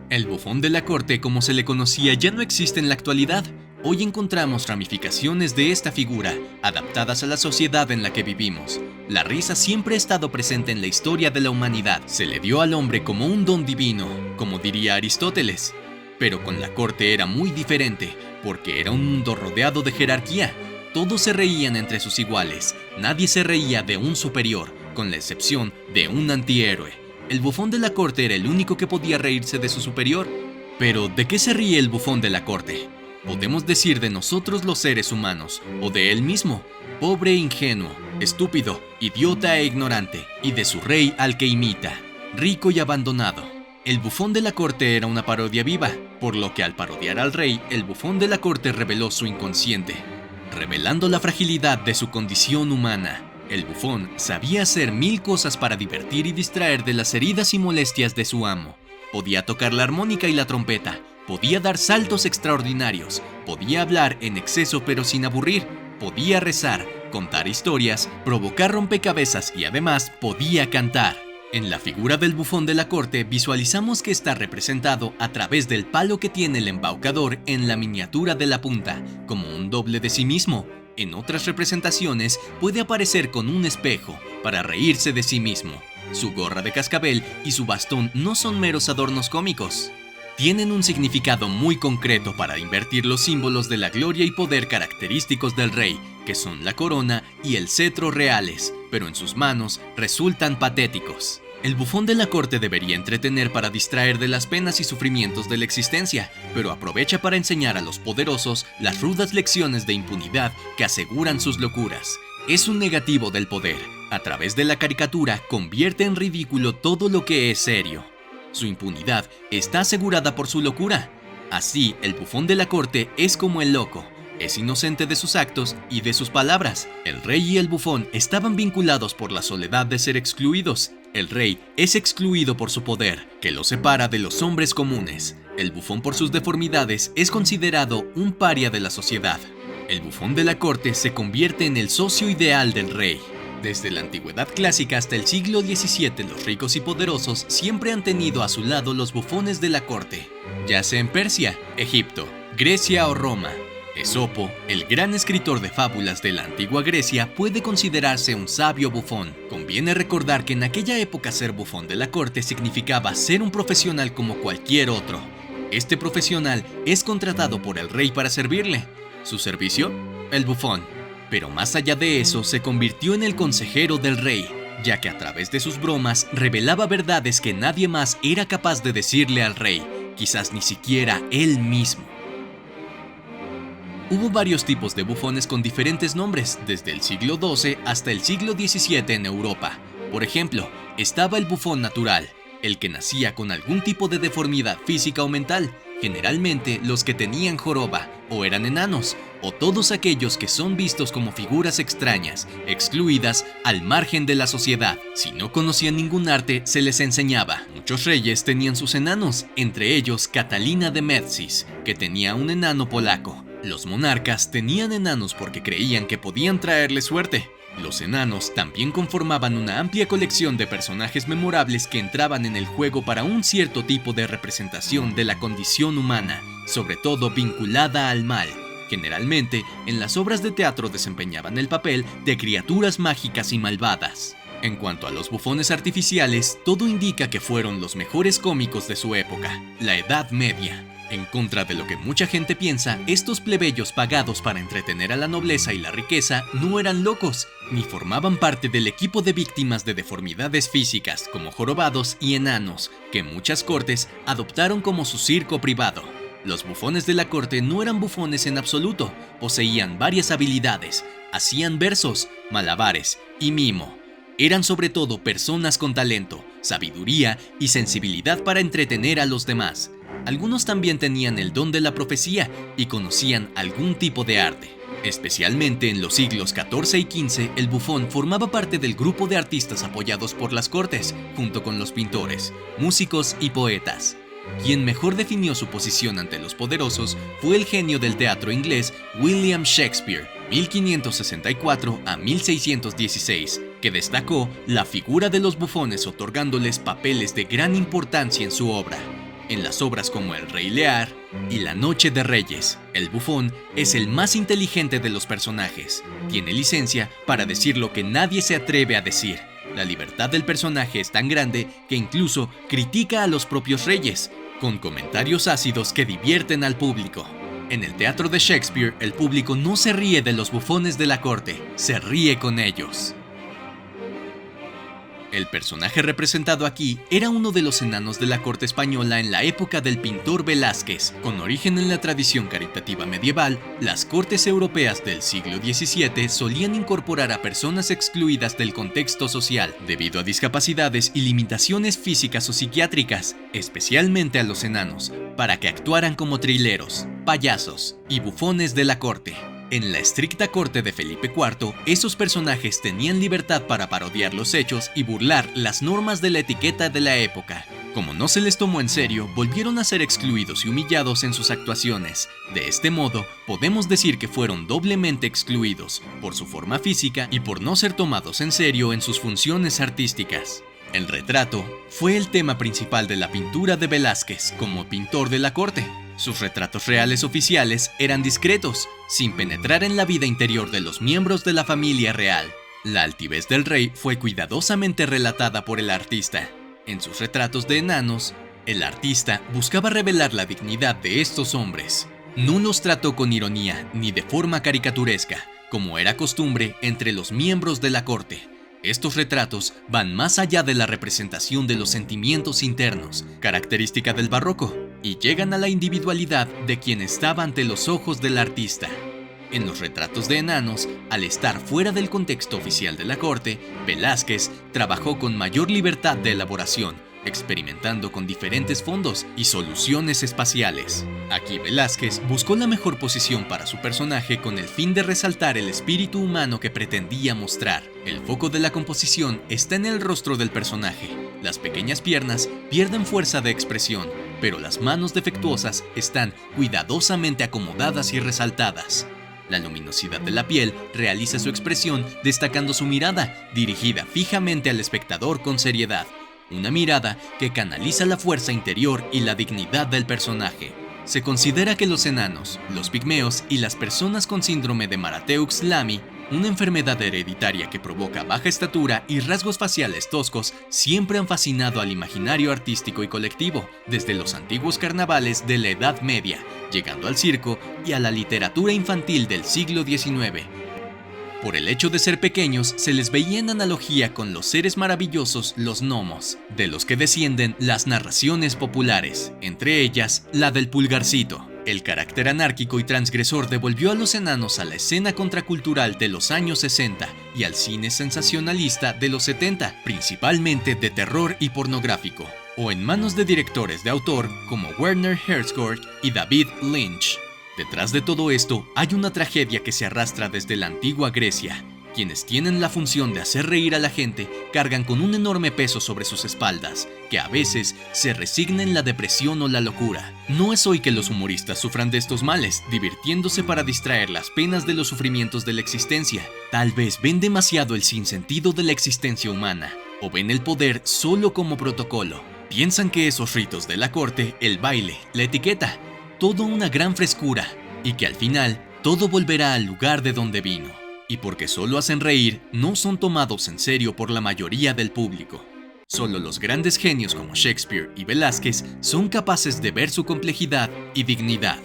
El bufón de la corte, como se le conocía, ya no existe en la actualidad. Hoy encontramos ramificaciones de esta figura, adaptadas a la sociedad en la que vivimos. La risa siempre ha estado presente en la historia de la humanidad. Se le dio al hombre como un don divino, como diría Aristóteles. Pero con la corte era muy diferente, porque era un mundo rodeado de jerarquía. Todos se reían entre sus iguales, nadie se reía de un superior, con la excepción de un antihéroe. El bufón de la corte era el único que podía reírse de su superior. Pero, ¿de qué se ríe el bufón de la corte? Podemos decir de nosotros los seres humanos, o de él mismo, pobre e ingenuo, estúpido, idiota e ignorante, y de su rey al que imita, rico y abandonado. El bufón de la corte era una parodia viva, por lo que al parodiar al rey, el bufón de la corte reveló su inconsciente, revelando la fragilidad de su condición humana. El bufón sabía hacer mil cosas para divertir y distraer de las heridas y molestias de su amo. Podía tocar la armónica y la trompeta, podía dar saltos extraordinarios, podía hablar en exceso pero sin aburrir, podía rezar, contar historias, provocar rompecabezas y además podía cantar. En la figura del bufón de la corte visualizamos que está representado a través del palo que tiene el embaucador en la miniatura de la punta, como un doble de sí mismo. En otras representaciones puede aparecer con un espejo para reírse de sí mismo. Su gorra de cascabel y su bastón no son meros adornos cómicos. Tienen un significado muy concreto para invertir los símbolos de la gloria y poder característicos del rey, que son la corona y el cetro reales, pero en sus manos resultan patéticos. El bufón de la corte debería entretener para distraer de las penas y sufrimientos de la existencia, pero aprovecha para enseñar a los poderosos las rudas lecciones de impunidad que aseguran sus locuras. Es un negativo del poder. A través de la caricatura convierte en ridículo todo lo que es serio. Su impunidad está asegurada por su locura. Así, el bufón de la corte es como el loco. Es inocente de sus actos y de sus palabras. El rey y el bufón estaban vinculados por la soledad de ser excluidos. El rey es excluido por su poder, que lo separa de los hombres comunes. El bufón, por sus deformidades, es considerado un paria de la sociedad. El bufón de la corte se convierte en el socio ideal del rey. Desde la antigüedad clásica hasta el siglo XVII, los ricos y poderosos siempre han tenido a su lado los bufones de la corte, ya sea en Persia, Egipto, Grecia o Roma. Esopo, el gran escritor de fábulas de la antigua Grecia, puede considerarse un sabio bufón. Conviene recordar que en aquella época ser bufón de la corte significaba ser un profesional como cualquier otro. Este profesional es contratado por el rey para servirle. ¿Su servicio? El bufón. Pero más allá de eso, se convirtió en el consejero del rey, ya que a través de sus bromas revelaba verdades que nadie más era capaz de decirle al rey, quizás ni siquiera él mismo. Hubo varios tipos de bufones con diferentes nombres, desde el siglo XII hasta el siglo XVII en Europa. Por ejemplo, estaba el bufón natural, el que nacía con algún tipo de deformidad física o mental, generalmente los que tenían joroba o eran enanos, o todos aquellos que son vistos como figuras extrañas, excluidas al margen de la sociedad. Si no conocían ningún arte, se les enseñaba. Muchos reyes tenían sus enanos, entre ellos Catalina de Médicis, que tenía un enano polaco. Los monarcas tenían enanos porque creían que podían traerles suerte. Los enanos también conformaban una amplia colección de personajes memorables que entraban en el juego para un cierto tipo de representación de la condición humana, sobre todo vinculada al mal. Generalmente, en las obras de teatro desempeñaban el papel de criaturas mágicas y malvadas. En cuanto a los bufones artificiales, todo indica que fueron los mejores cómicos de su época, la Edad Media. En contra de lo que mucha gente piensa, estos plebeyos pagados para entretener a la nobleza y la riqueza no eran locos, ni formaban parte del equipo de víctimas de deformidades físicas como jorobados y enanos, que muchas cortes adoptaron como su circo privado. Los bufones de la corte no eran bufones en absoluto, poseían varias habilidades, hacían versos, malabares y mimo. Eran sobre todo personas con talento, sabiduría y sensibilidad para entretener a los demás. Algunos también tenían el don de la profecía y conocían algún tipo de arte. Especialmente en los siglos XIV y XV, el bufón formaba parte del grupo de artistas apoyados por las cortes, junto con los pintores, músicos y poetas. Quien mejor definió su posición ante los poderosos fue el genio del teatro inglés William Shakespeare, 1564 a 1616, que destacó la figura de los bufones otorgándoles papeles de gran importancia en su obra. En las obras como El Rey Lear y La Noche de Reyes, el bufón es el más inteligente de los personajes. Tiene licencia para decir lo que nadie se atreve a decir. La libertad del personaje es tan grande que incluso critica a los propios reyes, con comentarios ácidos que divierten al público. En el teatro de Shakespeare, el público no se ríe de los bufones de la corte, se ríe con ellos. El personaje representado aquí era uno de los enanos de la corte española en la época del pintor Velázquez. Con origen en la tradición caritativa medieval, las cortes europeas del siglo XVII solían incorporar a personas excluidas del contexto social debido a discapacidades y limitaciones físicas o psiquiátricas, especialmente a los enanos, para que actuaran como trileros, payasos y bufones de la corte. En la estricta corte de Felipe IV, esos personajes tenían libertad para parodiar los hechos y burlar las normas de la etiqueta de la época. Como no se les tomó en serio, volvieron a ser excluidos y humillados en sus actuaciones. De este modo, podemos decir que fueron doblemente excluidos, por su forma física y por no ser tomados en serio en sus funciones artísticas. El retrato fue el tema principal de la pintura de Velázquez como pintor de la corte. Sus retratos reales oficiales eran discretos, sin penetrar en la vida interior de los miembros de la familia real. La altivez del rey fue cuidadosamente relatada por el artista. En sus retratos de enanos, el artista buscaba revelar la dignidad de estos hombres. No los trató con ironía ni de forma caricaturesca, como era costumbre entre los miembros de la corte. Estos retratos van más allá de la representación de los sentimientos internos, característica del barroco, y llegan a la individualidad de quien estaba ante los ojos del artista. En los retratos de enanos, al estar fuera del contexto oficial de la corte, Velázquez trabajó con mayor libertad de elaboración, experimentando con diferentes fondos y soluciones espaciales. Aquí Velázquez buscó la mejor posición para su personaje con el fin de resaltar el espíritu humano que pretendía mostrar. El foco de la composición está en el rostro del personaje. Las pequeñas piernas pierden fuerza de expresión, pero las manos defectuosas están cuidadosamente acomodadas y resaltadas. La luminosidad de la piel realiza su expresión destacando su mirada, dirigida fijamente al espectador con seriedad. Una mirada que canaliza la fuerza interior y la dignidad del personaje. Se considera que los enanos, los pigmeos y las personas con síndrome de Marateux-Lamy, una enfermedad hereditaria que provoca baja estatura y rasgos faciales toscos, siempre han fascinado al imaginario artístico y colectivo, desde los antiguos carnavales de la Edad Media, llegando al circo y a la literatura infantil del siglo XIX. Por el hecho de ser pequeños, se les veía en analogía con los seres maravillosos, los gnomos, de los que descienden las narraciones populares, entre ellas la del Pulgarcito. El carácter anárquico y transgresor devolvió a los enanos a la escena contracultural de los años 60 y al cine sensacionalista de los 70, principalmente de terror y pornográfico, o en manos de directores de autor como Werner Herzog y David Lynch. Detrás de todo esto hay una tragedia que se arrastra desde la antigua Grecia. Quienes tienen la función de hacer reír a la gente cargan con un enorme peso sobre sus espaldas, que a veces se resigna en la depresión o la locura. No es hoy que los humoristas sufran de estos males, divirtiéndose para distraer las penas de los sufrimientos de la existencia. Tal vez ven demasiado el sinsentido de la existencia humana, o ven el poder solo como protocolo. Piensan que esos ritos de la corte, el baile, la etiqueta, todo una gran frescura, y que al final todo volverá al lugar de donde vino. Y porque solo hacen reír, no son tomados en serio por la mayoría del público. Solo los grandes genios como Shakespeare y Velázquez son capaces de ver su complejidad y dignidad.